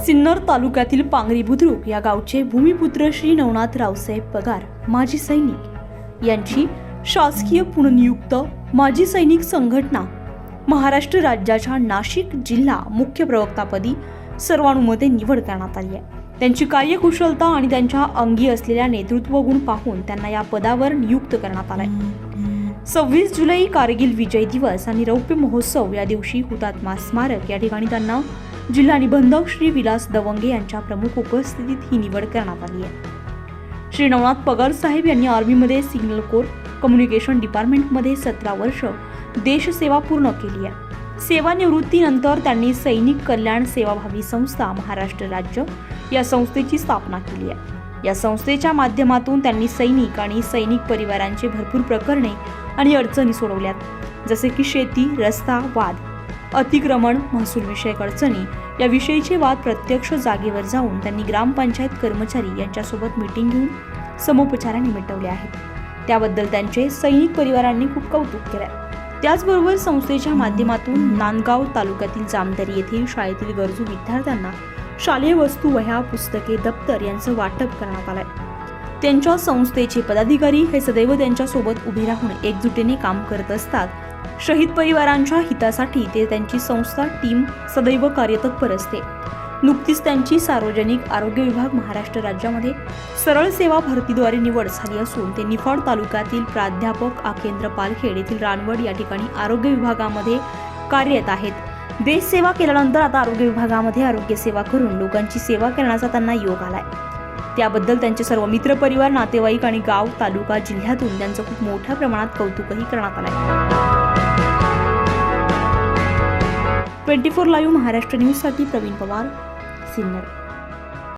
सिन्नर तालुक्यातील पांगरी बुद्रुक या गावचे भूमिपुत्र श्री नवनाथ रावसाहेब पगार माजी सैनिक यांची शासकीय पुनर्नियुक्त माजी सैनिक संघटना महाराष्ट्र राज्याच्या नाशिक जिल्हा मुख्य प्रवक्तापदी सर्वानुमते निवड करण्यात आली आहे। त्यांची कार्यकुशलता आणि त्यांच्या अंगी असलेल्या नेतृत्व गुण पाहून त्यांना या पदावर नियुक्त करण्यात आले। 26 जुलै कारगिल विजय दिवस आणि रौप्य महोत्सव या दिवशी हुतात्मा स्मारक या ठिकाणी त्यांना जिल्हा निबंधक श्री विलास दवंगे यांच्या प्रमुख उपस्थितीत ही निवड करण्यात आली आहे। श्री नवनाथ पगार साहेब यांनी आर्मीमध्ये सिग्नल कोर कम्युनिकेशन डिपार्टमेंटमध्ये 17 वर्ष देशसेवा पूर्ण केली आहे। सेवानिवृत्तीनंतर त्यांनी सैनिक कल्याण सेवाभावी संस्था महाराष्ट्र राज्य या संस्थेची स्थापना केली आहे। या संस्थेच्या माध्यमातून त्यांनी सैनिक आणि सैनिक परिवारांचे भरपूर प्रकरणे आणि अडचणी सोडवल्यात, जसे की शेती, रस्ता, वाद, अतिक्रमण, महसूल विषयक अडचणी याविषयीचे वाद प्रत्यक्ष जागेवर जाऊन त्यांनी ग्रामपंचायत कर्मचारी यांच्यासोबत मीटिंग घेऊन समोपचाराने मिटवले आहेत। त्याबद्दल त्यांचे सैनिक परिवारांनी खूप कौतुक केले। त्याचबरोबर संस्थेच्या माध्यमातून नांदगाव तालुक्यातील जामदारी येथील शाळेतील गरजू विद्यार्थ्यांना शालेय वस्तू, वह्या, पुस्तके, दप्तर यांचं वाटप करण्यात आलंय। त्यांच्या संस्थेचे पदाधिकारी हे सदैव त्यांच्यासोबत उभे राहून एकजुटीने काम करत असतात। शहीद परिवारांच्या हितासाठी ते त्यांची संस्था टीम सदैव कार्यतत्पर असते। नुकतीच त्यांची सार्वजनिक आरोग्य विभाग महाराष्ट्र राज्यामध्ये सरळ सेवा भरतीद्वारे निवड झाली असून ते निफाड तालुक्यातील प्राध्यापक आकेंद्र पालखेड येथील रानवड या ठिकाणी आरोग्य विभागामध्ये कार्यरत आहेत। देश सेवा केल्यानंतर आता आरोग्य विभागामध्ये आरोग्य सेवा करून लोकांची सेवा करण्याचा त्यांना योग आलाय। त्याबद्दल त्यांचे सर्व मित्र परिवार, नातेवाईक आणि गाव, तालुका, जिल्ह्यातून त्यांचं खूप मोठ्या प्रमाणात कौतुकही करण्यात आलंय। 24 लाईव्ह महाराष्ट्र न्यूज साठी प्रवीण पवार, सिन्नर।